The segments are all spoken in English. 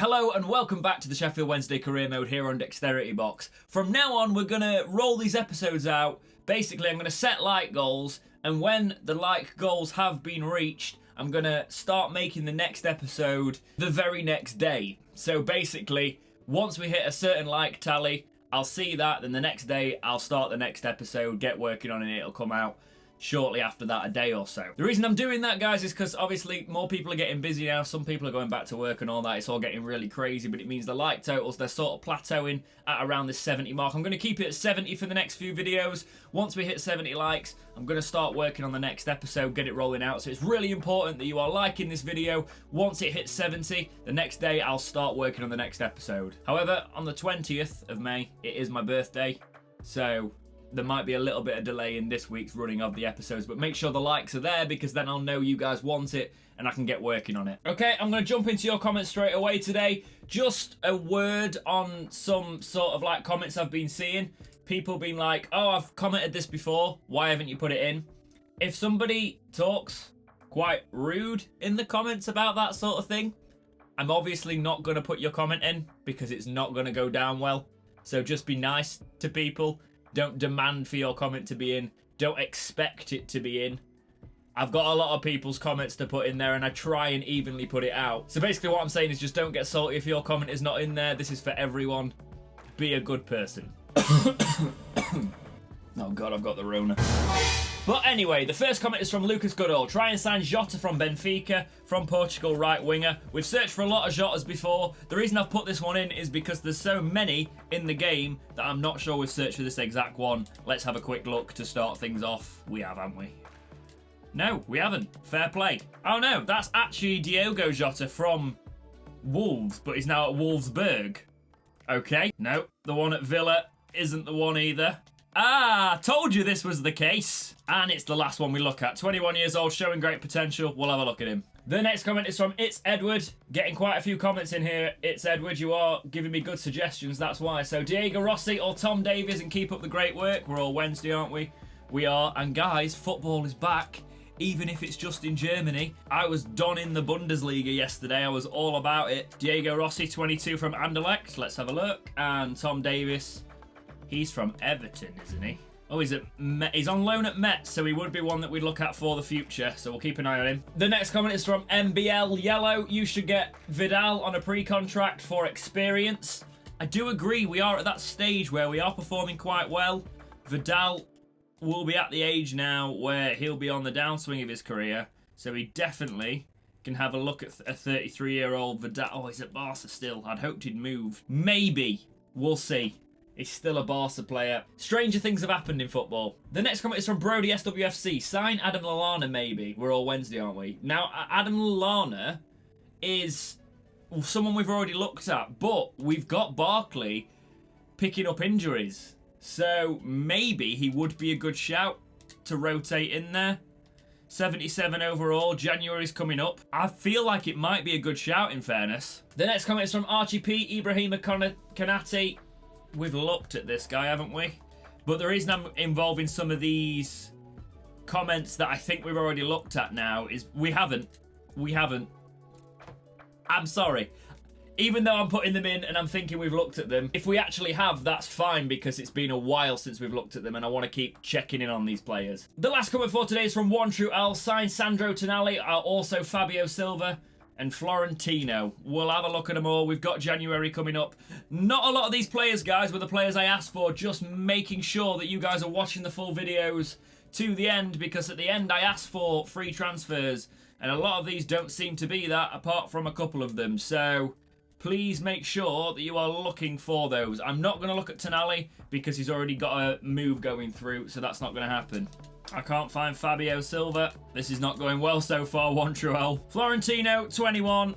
Hello and welcome back to the Sheffield Wednesday career mode here on Dexterity Box. From now on we're going to roll these episodes out. Basically I'm going to set like goals, and when the like goals have been reached I'm going to start making the next episode the very next day. So basically once we hit a certain like tally I'll see that, then the next day I'll start the next episode, get working on it, it'll come out shortly after that, a day or so. The reason I'm doing that, guys, is because obviously more people are getting busy now. Some people are going back to work and all that. It's all getting really crazy, but it means the like totals, they're sort of plateauing at around the 70 mark. I'm going to keep it at 70 for the next few videos. Once we hit 70 likes, I'm going to start working on the next episode, get it rolling out. So it's really important that you are liking this video. Once it hits 70, the next day I'll start working on the next episode. However, on the 20th of May, it is my birthday, so there might be a little bit of delay in this week's running of the episodes, but make sure the likes are there because then I'll know you guys want it and I can get working on it. Okay, I'm going to jump into your comments straight away today. Just a word on some sort of like comments I've been seeing. People being like, oh, I've commented this before, why haven't you put it in? If somebody talks quite rude in the comments about that sort of thing, I'm obviously not going to put your comment in because it's not going to go down well. So just be nice to people. Don't demand for your comment to be in. Don't expect it to be in. I've got a lot of people's comments to put in there and I try and evenly put it out. So basically what I'm saying is just don't get salty if your comment is not in there. This is for everyone. Be a good person. Oh God, I've got the Rona. But anyway, the first comment is from Lucas Goodall. Try and sign Jota from Benfica, from Portugal, right winger. We've searched for a lot of Jotas before. The reason I've put this one in is because there's so many in the game that I'm not sure we've searched for this exact one. Let's have a quick look to start things off. We have, haven't we? No, we haven't. Fair play. Oh no, that's actually Diogo Jota from Wolves, but he's now at Wolfsburg. Okay, no, the one at Villa isn't the one either. Ah, told you this was the case. And it's the last one we look at. 21 years old, showing great potential. We'll have a look at him. The next comment is from It's Edward. Getting quite a few comments in here. It's Edward, you are giving me good suggestions, that's why. So Diego Rossi or Tom Davies, and keep up the great work. We're all Wednesday, aren't we? We are. And guys, football is back, even if it's just in Germany. I was donning the Bundesliga yesterday. I was all about it. Diego Rossi, 22 from Anderlecht. Let's have a look. And Tom Davies, he's from Everton, isn't he? Oh, he's on loan at Metz, so he would be one that we'd look at for the future, so we'll keep an eye on him. The next comment is from MBL Yellow. You should get Vidal on a pre-contract for experience. I do agree, we are at that stage where we are performing quite well. Vidal will be at the age now where he'll be on the downswing of his career, so he definitely can have a look at a 33-year-old Vidal. Oh, he's at Barca still. I'd hoped he'd moved. Maybe. We'll see. He's still a Barca player. Stranger things have happened in football. The next comment is from Brody SWFC. Sign Adam Lallana, maybe. We're all Wednesday, aren't we? Now, Adam Lallana is someone we've already looked at, but we've got Barkley picking up injuries. So maybe he would be a good shout to rotate in there. 77 overall. January's coming up. I feel like it might be a good shout, in fairness. The next comment is from Archie P. Ibrahima Konate. We've looked at this guy, haven't we? But the reason I'm involving some of these comments that I think we've already looked at now is we haven't. I'm sorry. Even though I'm putting them in and I'm thinking we've looked at them, if we actually have, that's fine because it's been a while since we've looked at them and I want to keep checking in on these players. The last comment for today is from One True Al. Sign Sandro Tonali, also Fabio Silva and Florentino. We'll have a look at them all. We've got January coming up. Not a lot of these players, guys, were the players I asked for. Just making sure that you guys are watching the full videos to the end, because at the end I asked for free transfers and a lot of these don't seem to be that, apart from a couple of them. So please make sure that you are looking for those. I'm not going to look at Tonali because he's already got a move going through, so that's not going to happen. I can't find Fabio Silva. This is not going well so far, One True L. Florentino, 21.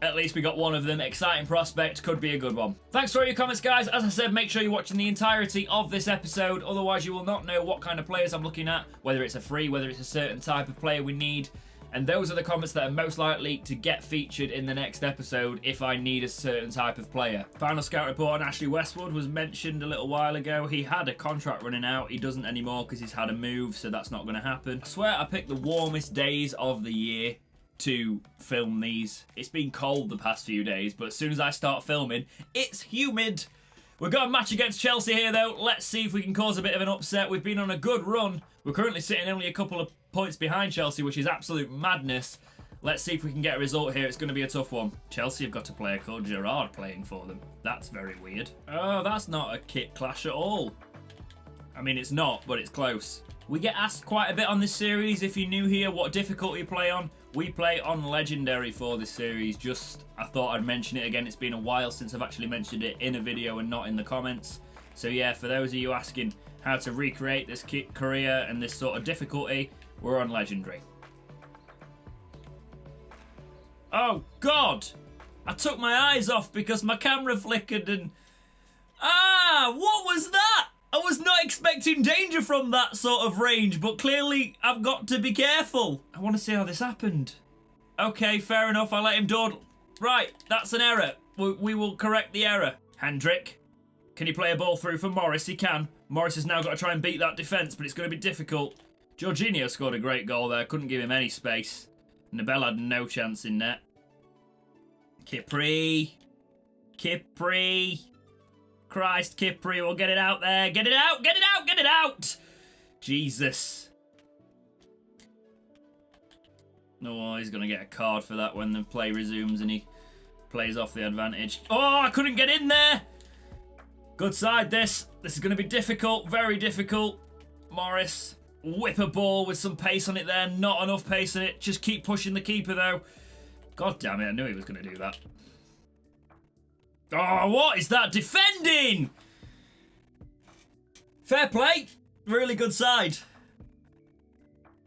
At least we got one of them. Exciting prospect. Could be a good one. Thanks for all your comments, guys. As I said, make sure you're watching the entirety of this episode. Otherwise, you will not know what kind of players I'm looking at. Whether it's a free, whether it's a certain type of player we need. And those are the comments that are most likely to get featured in the next episode if I need a certain type of player. Final scout report on Ashley Westwood was mentioned a little while ago. He had a contract running out. He doesn't anymore because he's had a move, so that's not going to happen. I swear I picked the warmest days of the year to film these. It's been cold the past few days, but as soon as I start filming, it's humid. We've got a match against Chelsea here, though. Let's see if we can cause a bit of an upset. We've been on a good run. We're currently sitting only a couple of points behind Chelsea, which is absolute madness. Let's see if we can get a result here. It's going to be a tough one. Chelsea have got a player called Gerrard playing for them. That's very weird. Oh, that's not a kit clash at all. I mean, it's not, but it's close. We get asked quite a bit on this series. If you're new here, what difficulty you play on? We play on Legendary for this series. I thought I'd mention it again. It's been a while since I've actually mentioned it in a video and not in the comments. So yeah, for those of you asking how to recreate this career and this sort of difficulty, we're on Legendary. Oh, God! I took my eyes off because my camera flickered and... Ah! What was that? I was not expecting danger from that sort of range, but clearly I've got to be careful. I want to see how this happened. Okay, fair enough. I let him dawdle. Right, that's an error. We will correct the error. Hendrick, can you play a ball through for Morris? He can. Morris has now got to try and beat that defence, but it's going to be difficult. Jorginho scored a great goal there. Couldn't give him any space. Nabel had no chance in net. Kipri. Christ, Kipri, we'll get it out there. Get it out, get it out, get it out! Jesus. Oh, he's going to get a card for that when the play resumes and he plays off the advantage. Oh, I couldn't get in there! Good side, this. This is going to be difficult, very difficult. Morris, whip a ball with some pace on it there. Not enough pace on it. Just keep pushing the keeper, though. God damn it, I knew he was going to do that. Oh, what is that defending? Fair play. Really good side.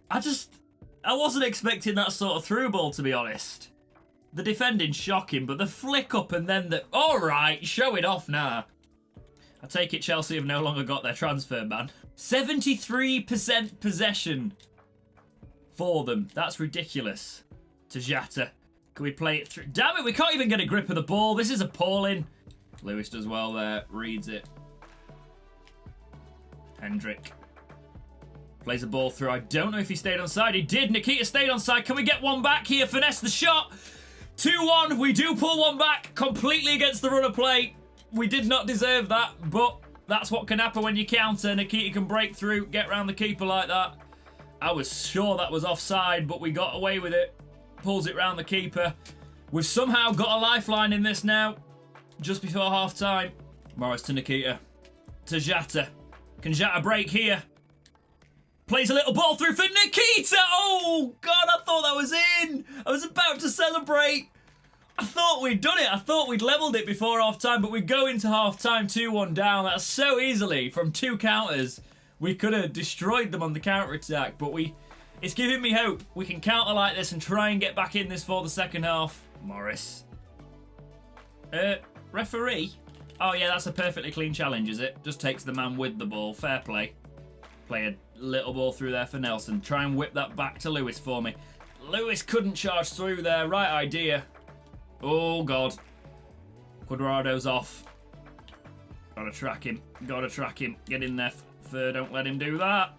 I wasn't expecting that sort of through ball, to be honest. The defending's shocking, but the flick up and then the... All right, show it off now. I take it Chelsea have no longer got their transfer ban. 73% possession for them. That's ridiculous. To Jata. Can we play it through? Damn it, we can't even get a grip of the ball. This is appalling. Lewis does well there. Reads it. Hendrick. Plays the ball through. I don't know if he stayed onside. He did. Nikita stayed onside. Can we get one back here? Finesse the shot. 2-1. We do pull one back. Completely against the run of play. We did not deserve that, but that's what can happen when you counter. Nikita can break through, get round the keeper like that. I was sure that was offside, but we got away with it. Pulls it round the keeper. We've somehow got a lifeline in this now. Just before half time. Morris to Nikita. To Jata. Can Jata break here? Plays a little ball through for Nikita. Oh, God, I thought that was in. I was about to celebrate. I thought we'd done it. I thought we'd levelled it before half time, but we go into half time 2-1 down. That's so easily from 2 counters. We could have destroyed them on the counter attack, but it's giving me hope. We can counter like this and try and get back in this for the second half. Morris. Referee? Oh, yeah, that's a perfectly clean challenge, is it? Just takes the man with the ball. Fair play. Play a little ball through there for Nelson. Try and whip that back to Lewis for me. Lewis couldn't charge through there. Right idea. Oh, God. Cuadrado's off. Gotta track him. Gotta track him. Get in there, don't let him do that.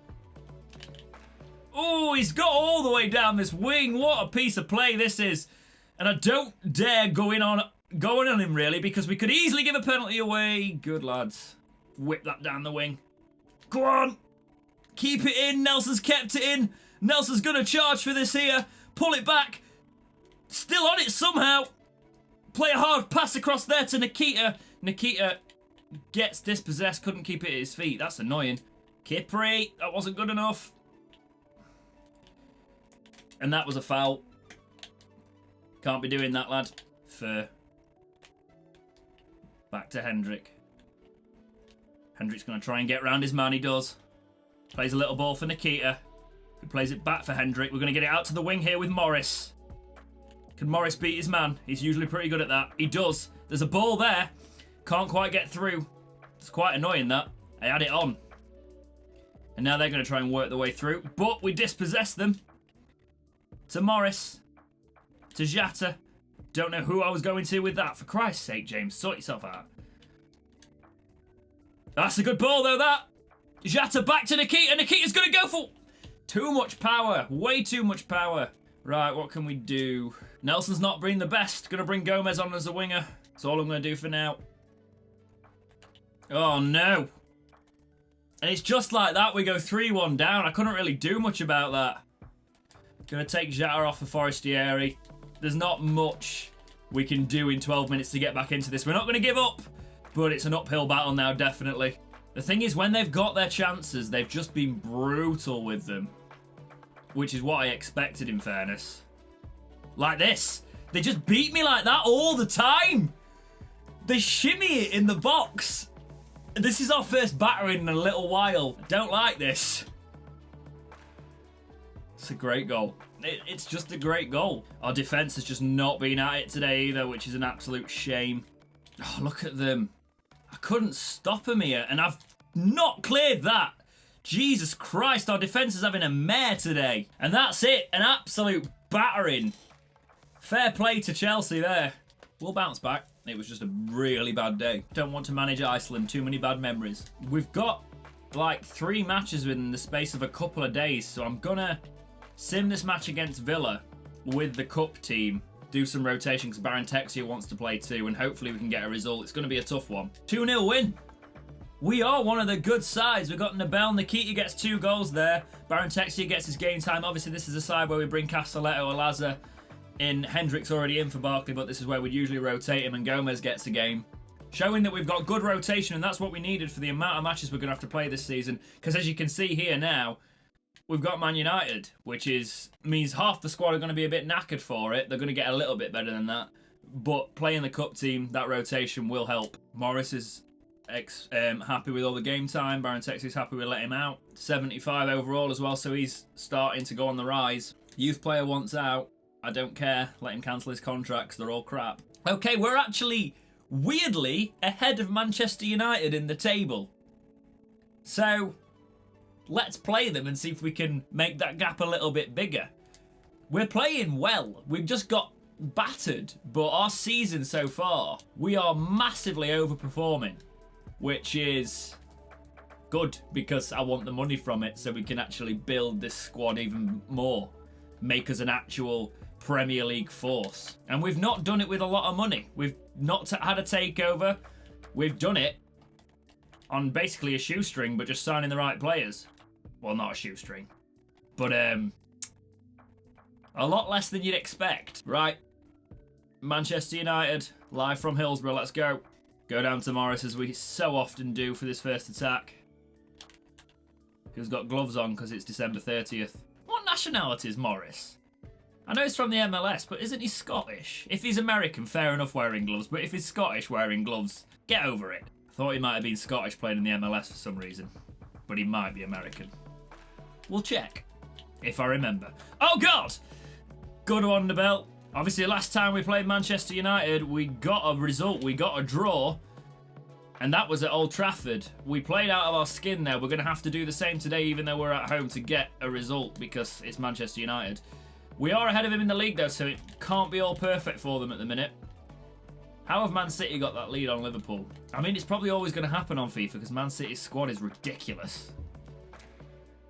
Oh, he's got all the way down this wing. What a piece of play this is. And I don't dare going on him, really, because we could easily give a penalty away. Good, lads. Whip that down the wing. Go on. Keep it in. Nelson's kept it in. Nelson's going to charge for this here. Pull it back. Still on it somehow. Play a hard pass across there to Nikita. Nikita gets dispossessed. Couldn't keep it at his feet. That's annoying. Kipri. That wasn't good enough. And that was a foul. Can't be doing that, lad. Fair. Back to Hendrick. Hendrick's going to try and get round his man. He does. Plays a little ball for Nikita. Who plays it back for Hendrick. We're going to get it out to the wing here with Morris. Can Morris beat his man? He's usually pretty good at that. He does. There's a ball there. Can't quite get through. It's quite annoying, that. I had it on. And now they're going to try and work their way through. But we dispossess them. To Morris. To Jata. Don't know who I was going to with that. For Christ's sake, James, sort yourself out. That's a good ball, though, that. Jata back to Nikita. Nikita's going to go for... Too much power. Way too much power. Right, what can we do? Nelson's not been the best. Gonna bring Gomez on as a winger. That's all I'm gonna do for now. Oh, no. And it's just like that. We go 3-1 down. I couldn't really do much about that. Gonna take Jata off for Forestieri. There's not much we can do in 12 minutes to get back into this. We're not gonna give up, but it's an uphill battle now, definitely. The thing is, when they've got their chances, they've just been brutal with them. Which is what I expected, in fairness. Like this. They just beat me like that all the time. They shimmy it in the box. This is our first battering in a little while. I don't like this. It's a great goal. It's just a great goal. Our defence has just not been at it today either, which is an absolute shame. Oh, look at them. I couldn't stop them here, and I've not cleared that. Jesus Christ, our defence is having a mare today. And that's it, an absolute battering. Fair play to Chelsea there. We'll bounce back. It was just a really bad day. Don't want to manage Iceland, too many bad memories. We've got like 3 matches within the space of a couple of days, so I'm gonna sim this match against Villa with the cup team. Do some rotation because Baron Texia wants to play too, and hopefully we can get a result. It's going to be a tough one. 2-0 win. We are one of the good sides. We've got Nabel. Nikita gets 2 goals there. Baron Texia gets his game time. Obviously, this is a side where we bring Castelletto, Alaza in. Hendrick's already in for Barkley, but this is where we'd usually rotate him, and Gomez gets a game. Showing that we've got good rotation, and that's what we needed for the amount of matches we're going to have to play this season. Because as you can see here now, we've got Man United, which means half the squad are going to be a bit knackered for it. They're going to get a little bit better than that. But playing the cup team, that rotation will help. Morris is happy with all the game time. Baron Texas happy we let him out. 75 overall as well, so he's starting to go on the rise. Youth player wants out. I don't care. Let him cancel his contracts. They're all crap. Okay, we're actually, weirdly, ahead of Manchester United in the table. So let's play them and see if we can make that gap a little bit bigger. We're playing well. We've just got battered, but our season so far, we are massively overperforming, which is good because I want the money from it so we can actually build this squad even more, make us an actual Premier League force. And we've not done it with a lot of money. We've not had a takeover. We've done it on basically a shoestring, but just signing the right players. Well, not a shoestring, but a lot less than you'd expect. Right, Manchester United, live from Hillsborough, let's go. Go down to Morris as we so often do for this first attack. Who's got gloves on because it's December 30th. What nationality is Morris? I know he's from the MLS, but isn't he Scottish? If he's American, fair enough wearing gloves, but if he's Scottish wearing gloves, get over it. I thought he might have been Scottish playing in the MLS for some reason, but he might be American. We'll check, if I remember. Oh God! Good one, Nabel. Obviously, last time we played Manchester United, we got a result. We got a draw, and that was at Old Trafford. We played out of our skin there. We're going to have to do the same today, even though we're at home, to get a result because it's Manchester United. We are ahead of him in the league, though, so it can't be all perfect for them at the minute. How have Man City got that lead on Liverpool? I mean, it's probably always going to happen on FIFA because Man City's squad is ridiculous.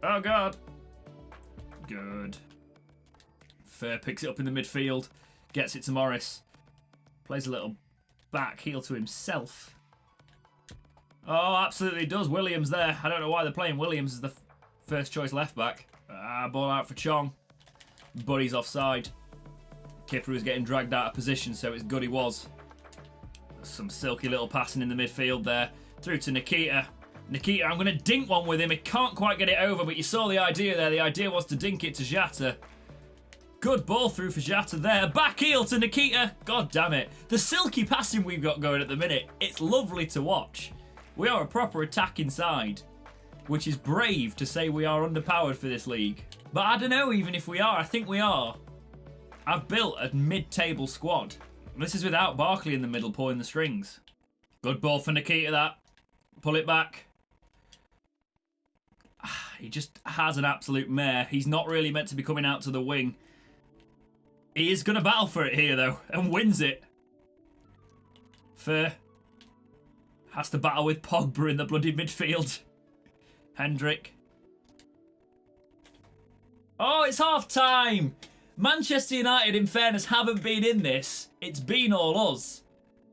Oh, God. Good. Fur picks it up in the midfield. Gets it to Morris. Plays a little back heel to himself. Oh, absolutely does. Williams there. I don't know why they're playing Williams as the first choice left back. Ball out for Chong. But he's offside. Kipper was getting dragged out of position, so it's good he was. Some silky little passing in the midfield there. Through to Nikita. Nikita, I'm going to dink one with him. He can't quite get it over, but you saw the idea there. The idea was to dink it to Jata. Good ball through for Jata there. Back heel to Nikita. God damn it. The silky passing we've got going at the minute. It's lovely to watch. We are a proper attacking side, which is brave to say we are underpowered for this league. But I don't know even if we are. I think we are. I've built a mid-table squad. This is without Barkley in the middle pulling the strings. Good ball for Nikita, that. Pull it back. He just has an absolute mare. He's not really meant to be coming out to the wing. He is going to battle for it here, though, and wins it. Fur has to battle with Pogba in the bloody midfield. Hendrick. Oh, it's half time. Manchester United, in fairness, haven't been in this. It's been all us,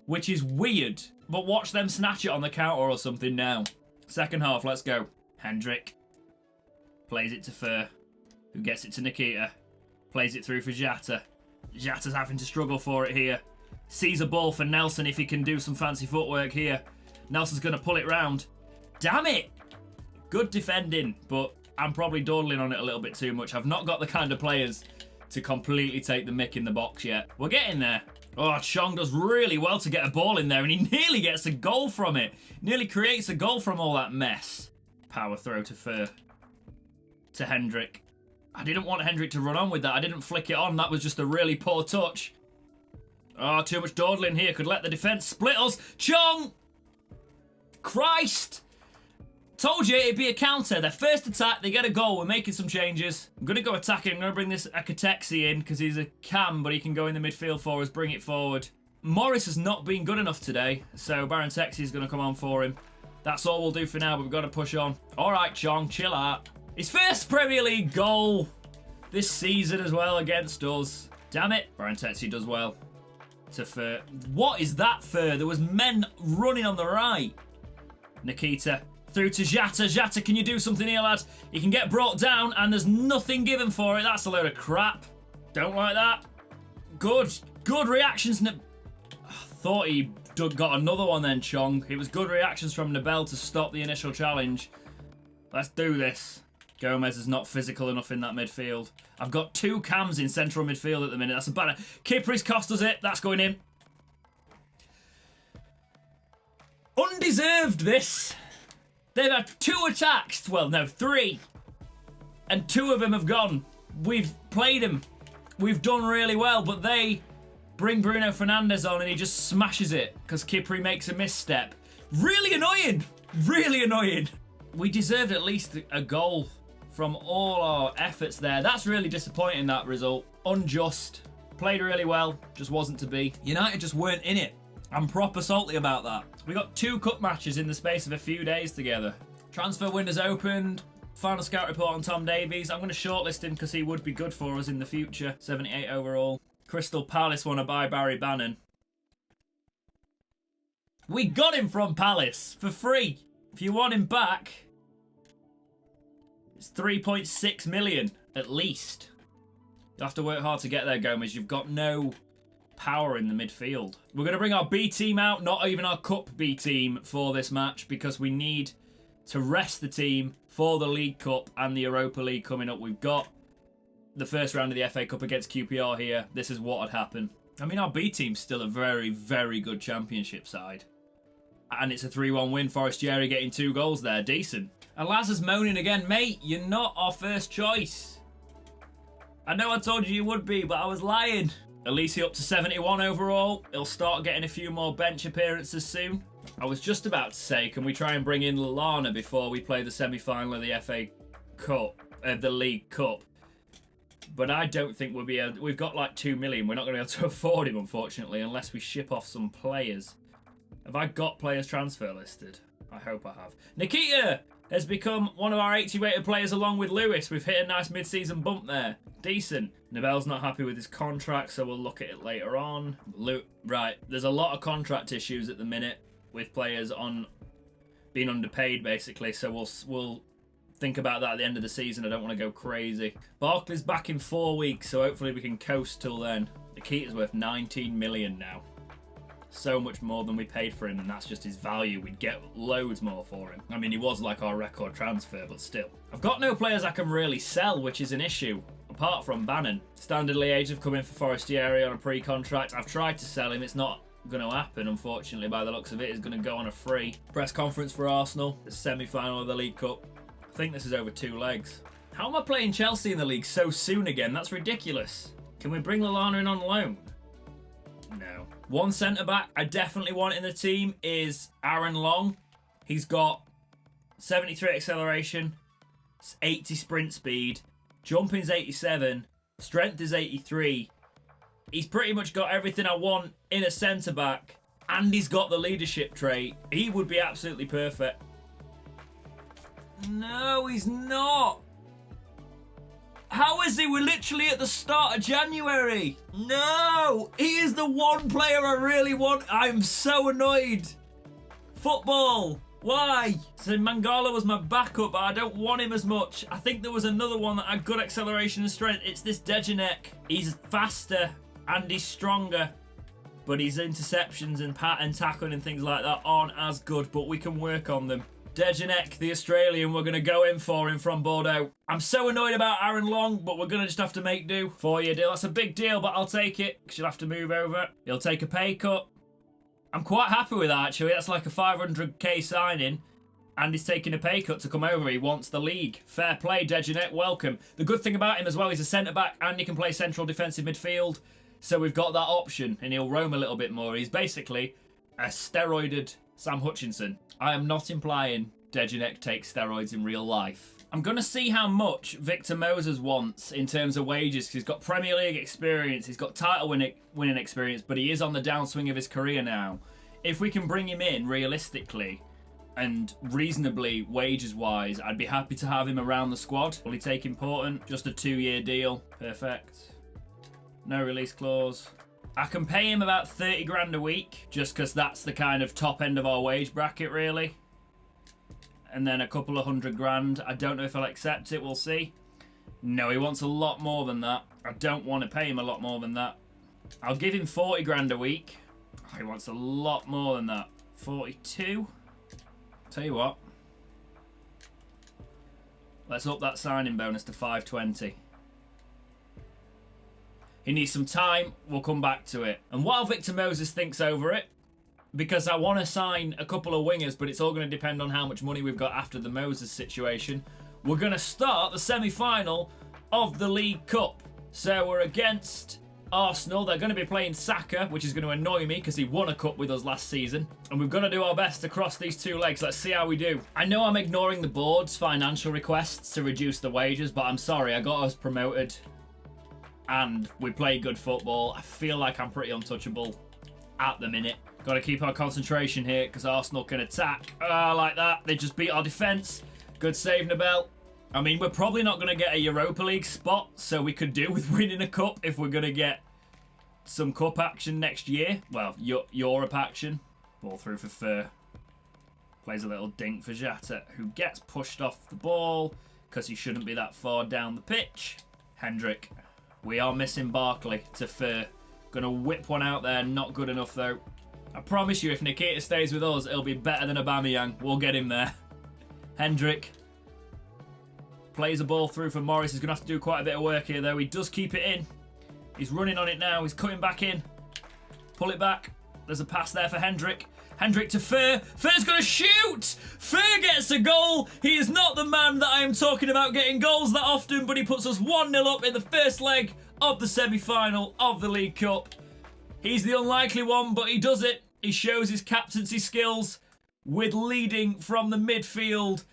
which is weird. But watch them snatch it on the counter or something now. Second half, let's go. Hendrick plays it to Fur, who gets it to Nikita. Plays it through for Jata. Jata's having to struggle for it here. Sees a ball for Nelson if he can do some fancy footwork here. Nelson's going to pull it round. Damn it! Good defending, but I'm probably dawdling on it a little bit too much. I've not got the kind of players to completely take the mick in the box yet. We're getting there. Oh, Chong does really well to get a ball in there, and he nearly gets a goal from it. Nearly creates a goal from all that mess. Power throw to Fur. To Hendrick. I didn't want Hendrick to run on with that. I didn't flick it on. That was just a really poor touch. Oh, too much dawdling here. Could let the defence split us. Chong! Christ! Told you it'd be a counter. Their first attack, they get a goal. We're making some changes. I'm going to go attacking. I'm going to bring this Akatexi in because he's a cam, but he can go in the midfield for us, bring it forward. Morris has not been good enough today, so Baron Texi is going to come on for him. That's all we'll do for now, but we've got to push on. All right, Chong, chill out. His first Premier League goal this season as well against us. Damn it. Baron Texi does well. To Fur. What is that, Fur? There was men running on the right. Nikita. Through to Jata. Jata, can you do something here, lad? He can get brought down, and there's nothing given for it. That's a load of crap. Don't like that. Good. Good reactions. I thought he got another one then, Chong. It was good reactions from Nabel to stop the initial challenge. Let's do this. Gomez is not physical enough in that midfield. I've got two cams in central midfield at the minute. That's a bad... Kipri's cost us it. That's going in. Undeserved, this. They've had 2 attacks. Well, no, 3. And 2 of them have gone. We've played them. We've done really well, but they bring Bruno Fernandes on and he just smashes it because Kipri makes a misstep. Really annoying. Really annoying. We deserved at least a goal from all our efforts there. That's really disappointing, that result. Unjust. Played really well. Just wasn't to be. United just weren't in it. I'm proper salty about that. We got 2 cup matches in the space of a few days together. Transfer window's opened. Final scout report on Tom Davies. I'm going to shortlist him because he would be good for us in the future. 78 overall. Crystal Palace want to buy Barry Bannon. We got him from Palace for free. If you want him back, it's 3.6 million at least. You have to work hard to get there, Gomez. You've got no power in the midfield. We're going to bring our B team out, not even our Cup B team for this match because we need to rest the team for the League Cup and the Europa League coming up. We've got the first round of the FA Cup against QPR here. This is what would happen. I mean, our B team's still a very, very good championship side. And it's a 3-1 win. Forestieri getting 2 goals there. Decent. And Laz is moaning again. Mate, you're not our first choice. I know I told you would be, but I was lying. Elise up to 71 overall. He'll start getting a few more bench appearances soon. I was just about to say, can we try and bring in Lallana before we play the semi-final of the FA Cup, the League Cup? But I don't think we'll be able... We've got like 2 million. We're not going to be able to afford him, unfortunately, unless we ship off some players. Have I got players transfer listed? I hope I have. Nikita has become one of our 80 rated players along with Lewis. We've hit a nice mid-season bump there. Decent. Nabel's not happy with his contract, so we'll look at it later on. Right, there's a lot of contract issues at the minute with players on being underpaid, basically, so we'll think about that at the end of the season. I don't want to go crazy. Barkley's back in 4 weeks, so hopefully we can coast till then. Nikita's worth 19 million now. So much more than we paid for him, and that's just his value. We'd get loads more for him. I mean, he was like our record transfer, but still. I've got no players I can really sell, which is an issue, apart from Bannon. Standard Liège have come in for Forestieri on a pre-contract. I've tried to sell him. It's not going to happen, unfortunately, by the looks of it. He's going to go on a free. Press conference for Arsenal, the semi-final of the League Cup. I think this is over 2 legs. How am I playing Chelsea in the league so soon again? That's ridiculous. Can we bring Lallana in on loan? No. One centre-back I definitely want in the team is Aaron Long. He's got 73 acceleration, 80 sprint speed, jumping's 87, strength is 83. He's pretty much got everything I want in a centre-back, and he's got the leadership trait. He would be absolutely perfect. No, he's not. How is he? We're literally at the start of January. No! He is the one player I really want. I'm so annoyed. Football. Why? So Mangala was my backup, but I don't want him as much. I think there was another one that had good acceleration and strength. It's this Dejanek. He's faster and he's stronger, but his interceptions and tackling and things like that aren't as good, but we can work on them. Dejanek, the Australian, we're going to go in for him from Bordeaux. I'm so annoyed about Aaron Long, but we're going to just have to make do. 4-year deal. That's a big deal, but I'll take it because you'll have to move over. He'll take a pay cut. I'm quite happy with that, actually. That's like a 500k signing, and he's taking a pay cut to come over. He wants the league. Fair play, Dejanek. Welcome. The good thing about him as well, he's a centre-back, and he can play central defensive midfield. So we've got that option, and he'll roam a little bit more. He's basically a steroided Sam Hutchinson. I am not implying Dejanek takes steroids in real life. I'm going to see how much Victor Moses wants in terms of wages, because he's got Premier League experience, he's got title winning experience, but he is on the downswing of his career now. If we can bring him in realistically and reasonably wages-wise, I'd be happy to have him around the squad. Will he take important? Just a 2-year deal. Perfect. No release clause. I can pay him about 30 grand a week, just because that's the kind of top end of our wage bracket, really. And then a couple of 100 grand. I don't know if I'll accept it. We'll see. No, he wants a lot more than that. I don't want to pay him a lot more than that. I'll give him 40 grand a week. Oh, he wants a lot more than that. 42. Tell you what. Let's up that signing bonus to 520. He needs some time. We'll come back to it. And while Victor Moses thinks over it, because I want to sign a couple of wingers, but it's all going to depend on how much money we've got after the Moses situation. We're going to start the semi-final of the League Cup. So we're against Arsenal. They're going to be playing Saka, which is going to annoy me because he won a cup with us last season. And we've got to do our best to cross these two legs. Let's see how we do. I know I'm ignoring the board's financial requests to reduce the wages, but I'm sorry. I got us promoted and we play good football. I feel like I'm pretty untouchable at the minute. Got to keep our concentration here because Arsenal can attack. Like that. They just beat our defence. Good save, Nabel. I mean, we're probably not going to get a Europa League spot, so we could do with winning a cup if we're going to get some cup action next year. Well, Europe action. Ball through for Fur. Plays a little dink for Jata, who gets pushed off the ball because he shouldn't be that far down the pitch. Hendrick. We are missing Barkley to Fur. Going to whip one out there. Not good enough, though. I promise you, if Nikita stays with us, it'll be better than Aubameyang. We'll get him there. Hendrick plays a ball through for Morris. He's going to have to do quite a bit of work here, though. He does keep it in. He's running on it now. He's cutting back in. Pull it back. There's a pass there for Hendrick. Hendrick to Fur. Fur's going to shoot! Fur gets a goal. He is not the man that I am talking about getting goals that often, but he puts us 1-0 up in the first leg of the semi-final of the League Cup. He's the unlikely one, but he does it. He shows his captaincy skills with leading from the midfield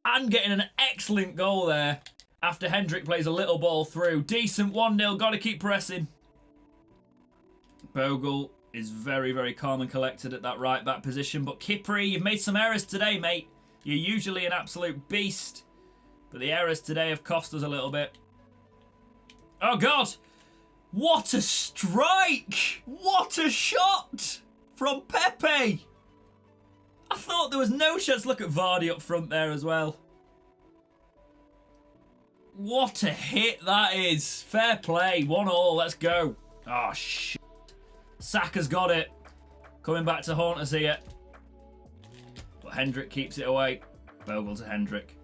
and getting an excellent goal there after Hendrick plays a little ball through. Decent 1-0. Got to keep pressing. Bogle is very, very calm and collected at that right back position. But Kipri, you've made some errors today, mate. You're usually an absolute beast, but the errors today have cost us a little bit. Oh, God. What a strike! What a shot from Pepe! I thought there was no shots. Look at Vardy up front there as well. What a hit that is. Fair play. 1-1. Let's go. Oh, shit. Saka's got it. Coming back to haunt us here. But Hendrick keeps it away. Bogle to Hendrick.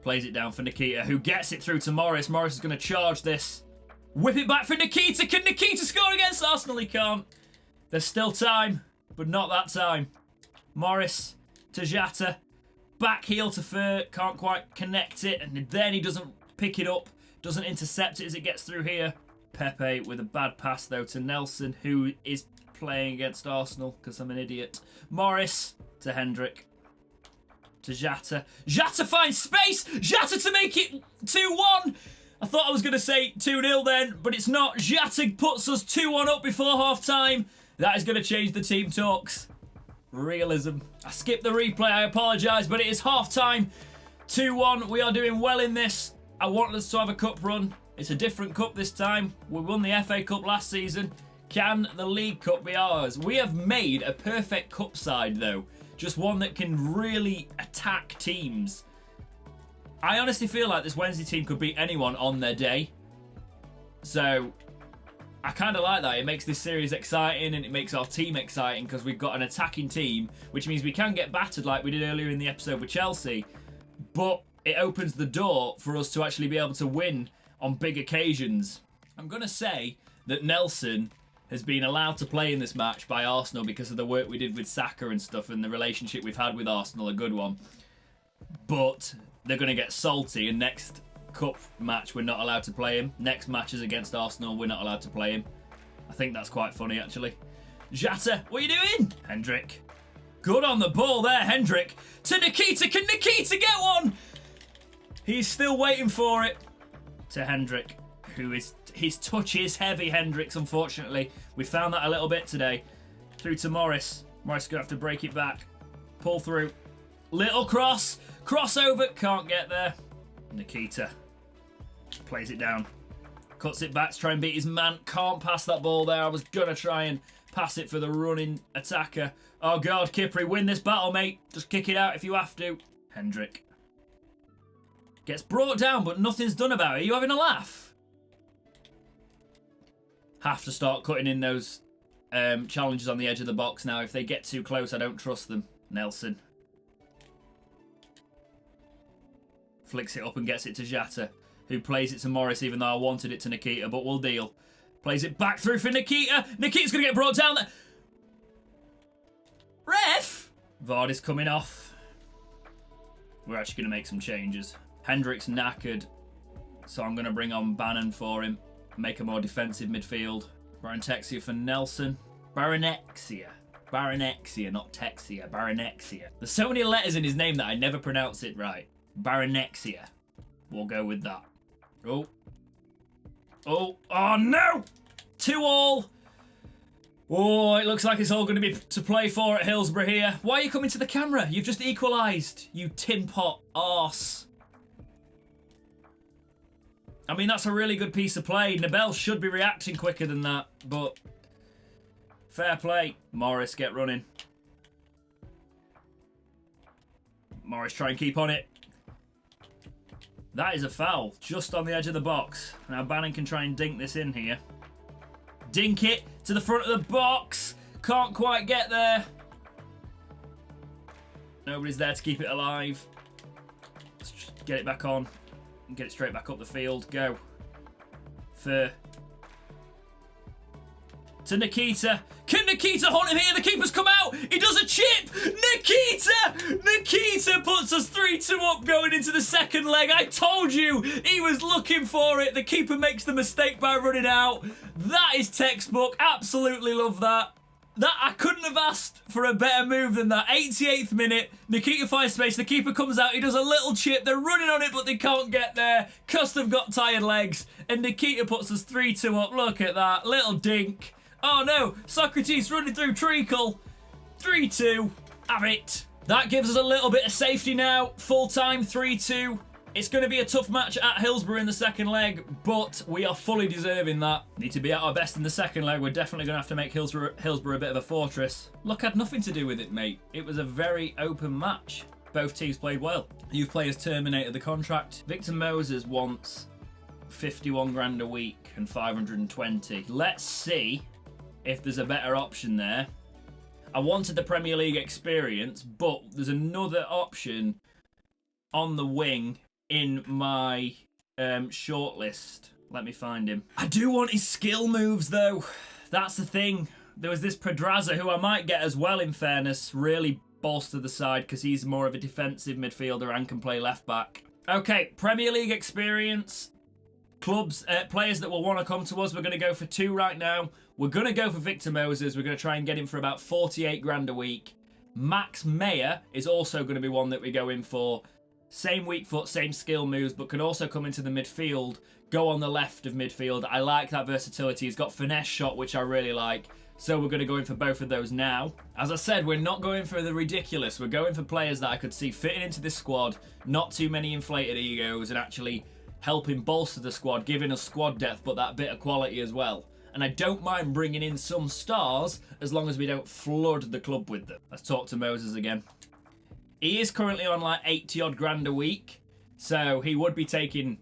Plays it down for Nikita, who gets it through to Morris. Morris is going to charge this. Whip it back for Nikita. Can Nikita score against Arsenal? He can't. There's still time, but not that time. Morris to Jata. Back heel to Fur. Can't quite connect it. And then he doesn't pick it up. Doesn't intercept it as it gets through here. Pepe with a bad pass, though, to Nelson, who is playing against Arsenal because I'm an idiot. Morris to Hendrick. To Jata. Jata finds space. Jata to make it 2-1. I thought I was going to say 2-0 then, but it's not. Jata puts us 2-1 up before half-time. That is going to change the team talks. Realism. I skipped the replay, I apologise, but it is half-time. 2-1. We are doing well in this. I want us to have a cup run. It's a different cup this time. We won the FA Cup last season. Can the League Cup be ours? We have made a perfect cup side, though. Just one that can really attack teams. I honestly feel like this Wednesday team could beat anyone on their day. So, I kind of like that. It makes this series exciting and it makes our team exciting because we've got an attacking team, which means we can get battered like we did earlier in the episode with Chelsea. But it opens the door for us to actually be able to win on big occasions. I'm going to say that Nelson has been allowed to play in this match by Arsenal because of the work we did with Saka and stuff, and the relationship we've had with Arsenal, a good one. But they're going to get salty, and next cup match we're not allowed to play him. Next match is against Arsenal, we're not allowed to play him. I think that's quite funny, actually. Jata, what are you doing? Hendrick. Good on the ball there, Hendrick. To Nikita. Can Nikita get one? He's still waiting for it. To Hendrick, who is... His touch is heavy, Hendricks, unfortunately. We found that a little bit today. Through to Morris. Morris going to have to break it back. Pull through. Little cross. Crossover. Can't get there. Nikita plays it down. Cuts it back to try and beat his man. Can't pass that ball there. I was going to try and pass it for the running attacker. Oh, God, Kipri, win this battle, mate. Just kick it out if you have to. Hendrick. Gets brought down, but nothing's done about it. Are you having a laugh? Have to start cutting in those challenges on the edge of the box now. If they get too close, I don't trust them. Nelson. Flicks it up and gets it to Jata, who plays it to Morris, even though I wanted it to Nikita, but we'll deal. Plays it back through for Nikita. Nikita's going to get brought down there. Ref! Vardy's coming off. We're actually going to make some changes. Hendrick's knackered, so I'm going to bring on Bannon for him. Make a more defensive midfield. Baronexia for Nelson. Baronexia. Baronexia, not Texia. Baronexia. There's so many letters in his name that I never pronounce it right. Baronexia. We'll go with that. Oh. Oh. Oh, no! 2-2. Oh, it looks like it's all going to be to play for at Hillsborough here. Why are you coming to the camera? You've just equalised, you tin pot arse. I mean, that's a really good piece of play. Nabel should be reacting quicker than that, but fair play. Morris, get running. Morris, try and keep on it. That is a foul, just on the edge of the box. Now Bannon can try and dink this in here. Dink it to the front of the box. Can't quite get there. Nobody's there to keep it alive. Let's just get it back on. And get it straight back up the field. Go. To Nikita. Can Nikita hunt him here? The keeper's come out. He does a chip. Nikita! Nikita puts us 3-2 up going into the second leg. I told you he was looking for it. The keeper makes the mistake by running out. That is textbook. Absolutely love that. That I couldn't have asked for a better move than that. 88th minute, Nikita finds space, the keeper comes out, he does a little chip, they're running on it but they can't get there. Cust have got tired legs, and Nikita puts us 3-2 up. Look at that, little dink. Oh no, Socrates running through treacle. 3-2, have it. That gives us a little bit of safety now. Full time, 3-2. It's going to be a tough match at Hillsborough in the second leg, but we are fully deserving that. Need to be at our best in the second leg. We're definitely going to have to make Hillsborough a bit of a fortress. Luck had nothing to do with it, mate. It was a very open match. Both teams played well. Youth players terminated the contract. Victor Moses wants 51 grand a week and 520. Let's see if there's a better option there. I wanted the Premier League experience, but there's another option on the wing in my shortlist. Let me find him. I do want his skill moves, though. That's the thing. There was this Pedraza, who I might get as well, in fairness. Really bolster the side, because he's more of a defensive midfielder and can play left-back. Okay, Premier League experience. Clubs, players that will want to come to us. We're going to go for 2 right now. We're going to go for Victor Moses. We're going to try and get him for about 48 grand a week. Max Meyer is also going to be one that we go in for. Same weak foot, same skill moves, but can also come into the midfield, go on the left of midfield. I like that versatility. He's got finesse shot, which I really like. So we're going to go in for both of those now. As I said, we're not going for the ridiculous. We're going for players that I could see fitting into this squad, not too many inflated egos, and actually helping bolster the squad, giving us squad depth, but that bit of quality as well. And I don't mind bringing in some stars as long as we don't flood the club with them. Let's talk to Moses again. He is currently on like 80 odd grand a week, so he would be taking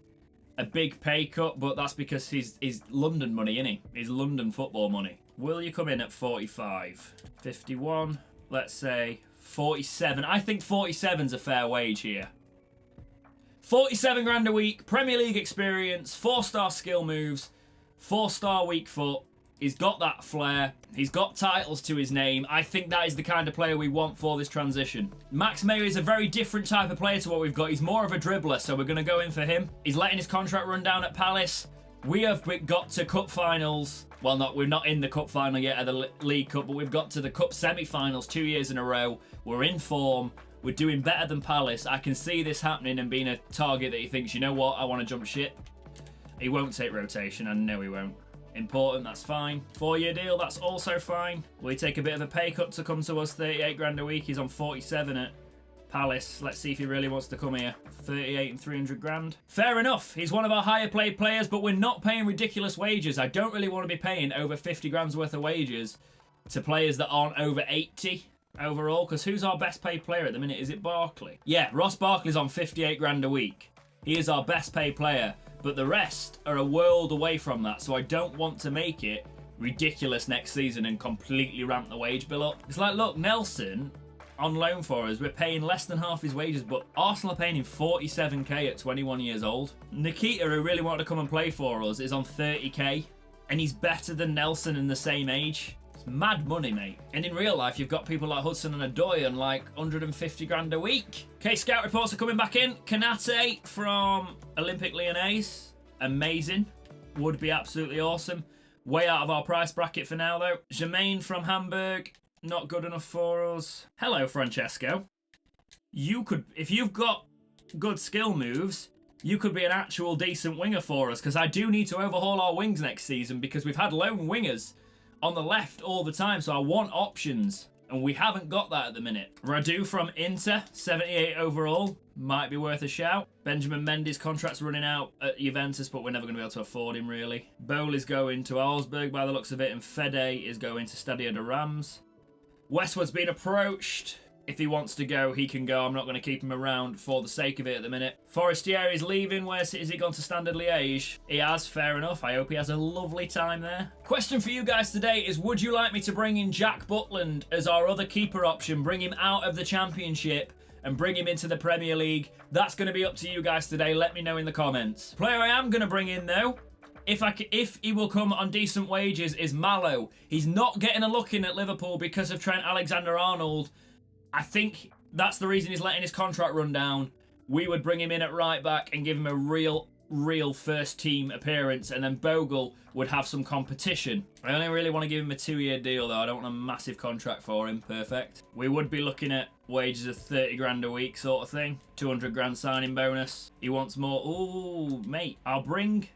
a big pay cut, but that's because he's London money, isn't he? He's London football money. Will you come in at 45? 51, let's say 47. I think 47's a fair wage here. 47 grand a week, Premier League experience, 4-star skill moves, 4-star weak foot. He's got that flair. He's got titles to his name. I think that is the kind of player we want for this transition. Max Meyer is a very different type of player to what we've got. He's more of a dribbler, so we're going to go in for him. He's letting his contract run down at Palace. We have got to cup finals. Well, we're not in the cup final yet at the League Cup, but we've got to the cup semi-finals 2 years in a row. We're in form. We're doing better than Palace. I can see this happening and being a target that he thinks, you know what, I want to jump ship. He won't take rotation. I know he won't. Important, that's fine. 4-year deal, that's also fine. Will he take a bit of a pay cut to come to us? 38 grand a week. He's on 47 at Palace. Let's see if he really wants to come here. 38 and 300 grand. Fair enough. He's one of our higher paid players, but we're not paying ridiculous wages. I don't really want to be paying over 50 grand's worth of wages to players that aren't over 80 overall, because who's our best paid player at the minute? Is it Barkley? Yeah, Ross Barkley's on 58 grand a week. He is our best paid player. But the rest are a world away from that, so I don't want to make it ridiculous next season and completely ramp the wage bill up. It's like, look, Nelson, on loan for us, we're paying less than half his wages, but Arsenal are paying him 47k at 21 years old. Nikita, who really wanted to come and play for us, is on 30k, and he's better than Nelson in the same age. It's mad money, mate. And in real life, you've got people like Hudson and Adoy on like 150 grand a week. Okay, scout reports are coming back in. Kanate from Olympique Lyonnais. Amazing. Would be absolutely awesome. Way out of our price bracket for now, though. Jermaine from Hamburg. Not good enough for us. Hello, Francesco. You could, if you've got good skill moves, you could be an actual decent winger for us, because I do need to overhaul our wings next season because we've had lone wingers on the left all the time, so I want options, and we haven't got that at the minute. Radu from Inter, 78 overall, might be worth a shout. Benjamin Mendy's contract's running out at Juventus, but we're never going to be able to afford him, really. Bole is going to Augsburg by the looks of it, and Fede is going to Stadio de Rams. Westwood's been approached. If he wants to go, he can go. I'm not going to keep him around for the sake of it at the minute. Forestieri is leaving. Where is he gone to Standard Liège? He has, fair enough. I hope he has a lovely time there. Question for you guys today is, would you like me to bring in Jack Butland as our other keeper option, bring him out of the Championship and bring him into the Premier League? That's going to be up to you guys today. Let me know in the comments. The player I am going to bring in, though, if he will come on decent wages, is Mallow. He's not getting a look in at Liverpool because of Trent Alexander-Arnold. I think that's the reason he's letting his contract run down. We would bring him in at right back and give him a real first team appearance, and then Bogle would have some competition. I only really want to give him a 2-year deal, though. I don't want a massive contract for him. Perfect. We would be looking at wages of 30 grand a week sort of thing. 200 grand signing bonus. He wants more. Ooh, mate, I'll bring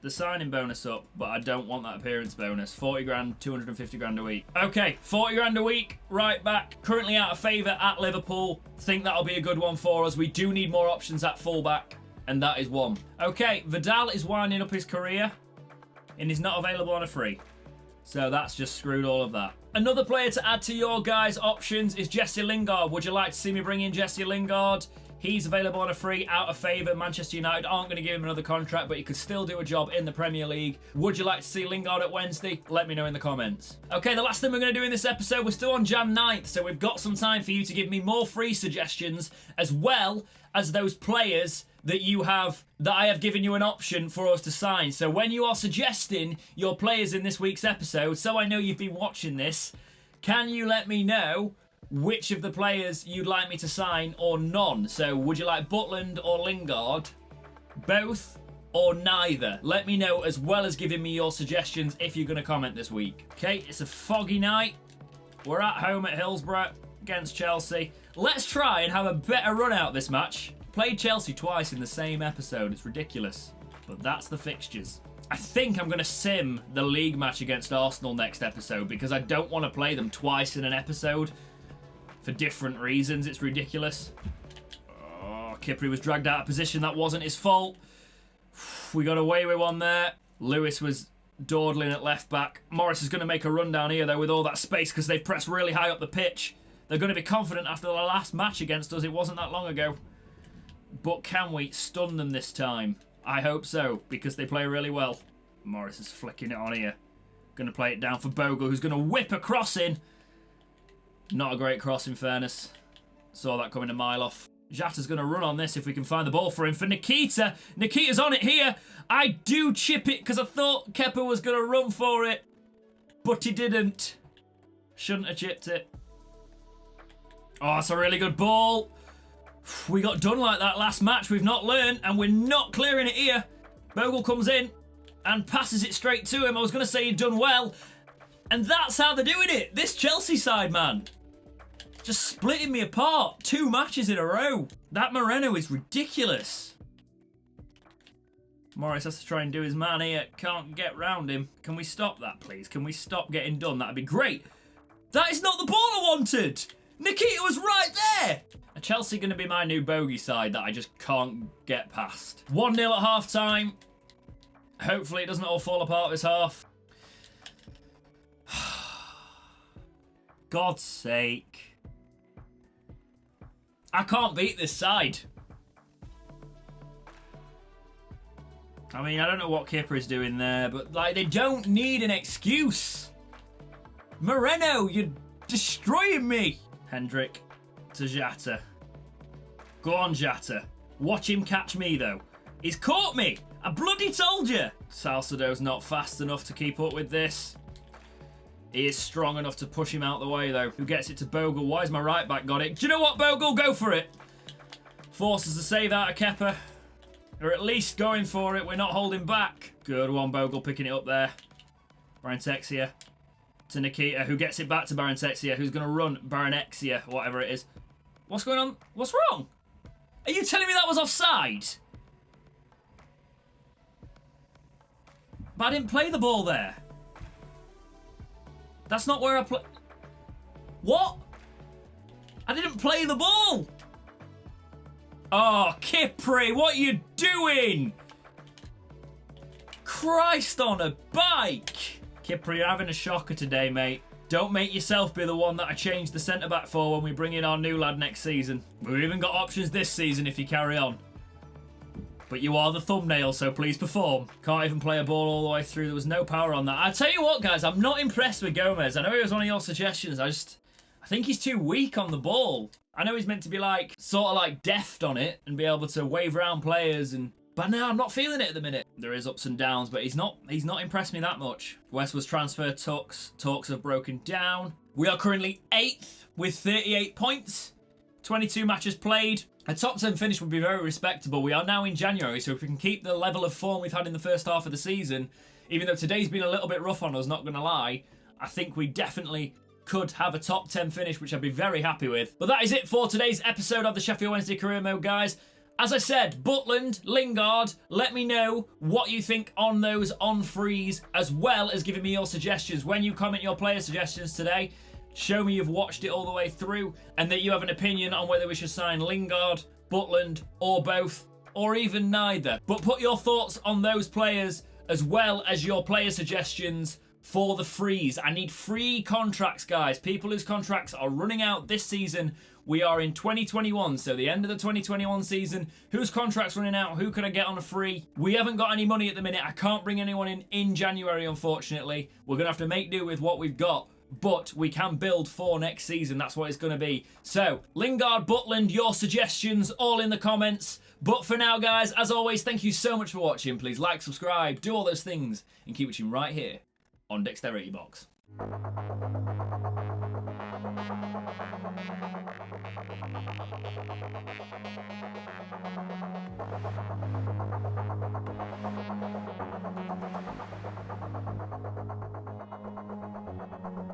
the signing bonus up, but I don't want that appearance bonus. 40 grand, 250 grand a week. Okay, 40 grand a week, right back. Currently out of favour at Liverpool. Think that'll be a good one for us. We do need more options at fullback, and that is one. Okay, Vidal is winding up his career, and he's not available on a free. So that's just screwed all of that. Another player to add to your guys' options is Jesse Lingard. Would you like to see me bring in Jesse Lingard? He's available on a free, out of favour. Manchester United aren't going to give him another contract, but he could still do a job in the Premier League. Would you like to see Lingard at Wednesday? Let me know in the comments. Okay, the last thing we're going to do in this episode, we're still on Jan 9th, so we've got some time for you to give me more free suggestions, as well as those players that I have given you an option for us to sign. So when you are suggesting your players in this week's episode, so I know you've been watching this, can you let me know which of the players you'd like me to sign or none? So would you like Butland or Lingard? Both or neither? Let me know, as well as giving me your suggestions if you're going to comment this week. Okay, it's a foggy night. We're at home at Hillsborough against Chelsea. Let's try and have a better run out this match. Played Chelsea twice in the same episode. It's ridiculous. But that's the fixtures. I think I'm going to sim the league match against Arsenal next episode, because I don't want to play them twice in an episode for different reasons. It's ridiculous. Oh, Kipri was dragged out of position. That wasn't his fault. We got away with one there. Lewis was dawdling at left back. Morris is going to make a run down here, though, with all that space because they've pressed really high up the pitch. They're going to be confident after the last match against us. It wasn't that long ago. But can we stun them this time? I hope so, because they play really well. Morris is flicking it on here. Going to play it down for Bogle, who's going to whip a cross in. Not a great cross, in fairness. Saw that coming a mile off. Jata's going to run on this if we can find the ball for him. For Nikita. Nikita's on it here. I do chip it because I thought Kepa was going to run for it. But he didn't. Shouldn't have chipped it. Oh, that's a really good ball. We got done like that last match. We've not learned, and we're not clearing it here. Bogle comes in and passes it straight to him. I was going to say he'd done well. And that's how they're doing it. This Chelsea side, man. Just splitting me apart. 2 matches in a row. That Moreno is ridiculous. Morris has to try and do his man here. Can't get round him. Can we stop that, please? Can we stop getting done? That'd be great. That is not the ball I wanted. Nikita was right there. Are Chelsea going to be my new bogey side that I just can't get past? 1-0 at half-time. Hopefully it doesn't all fall apart this half. God's sake. I can't beat this side. I mean, I don't know what Kipper is doing there, but like they don't need an excuse. Moreno, you're destroying me. Hendrick to Jata. Go on, Jata. Watch him catch me, though. He's caught me. I bloody told you. Salcedo's not fast enough to keep up with this. He is strong enough to push him out the way, though. Who gets it to Bogle? Why has my right back got it? Do you know what, Bogle? Go for it. Forces the save out of Kepa. Or at least going for it. We're not holding back. Good one, Bogle picking it up there. Barentexia to Nikita, who gets it back to Barentexia, who's going to run Baronexia, whatever it is. What's going on? What's wrong? Are you telling me that was offside? But I didn't play the ball there. That's not where I play. What? I didn't play the ball. Oh, Kipri, what are you doing? Christ on a bike. Kipri, you're having a shocker today, mate. Don't make yourself be the one that I change the centre-back for when we bring in our new lad next season. We've even got options this season if you carry on. But you are the thumbnail, so please perform. Can't even play a ball all the way through. There was no power on that. I tell you what, guys, I'm not impressed with Gomez. I know he was one of your suggestions. I think he's too weak on the ball. I know he's meant to be like, sort of like deft on it and be able to wave around players but no, I'm not feeling it at the minute. There is ups and downs, but he's not impressed me that much. West was transfer talks have broken down. We are currently 8th with 38 points. 22 matches played. A top 10 finish would be very respectable. We are now in January, so if we can keep the level of form we've had in the first half of the season, even though today's been a little bit rough on us, not going to lie, I think we definitely could have a top 10 finish, which I'd be very happy with. But that is it for today's episode of the Sheffield Wednesday Career Mode, guys. As I said, Butland, Lingard, let me know what you think on those on frees, as well as giving me your suggestions. When you comment your player suggestions today, show me you've watched it all the way through and that you have an opinion on whether we should sign Lingard, Butland, or both, or even neither. But put your thoughts on those players as well as your player suggestions for the frees. I need free contracts, guys. People whose contracts are running out this season. We are in 2021, so the end of the 2021 season. Whose contract's running out? Who can I get on a free? We haven't got any money at the minute. I can't bring anyone in January, unfortunately. We're going to have to make do with what we've got. But we can build for next season. That's what it's going to be. So, Lingard, Butland, your suggestions, all in the comments. But for now, guys, as always, thank you so much for watching. Please like, subscribe, do all those things, and keep watching right here on Dexterity Box.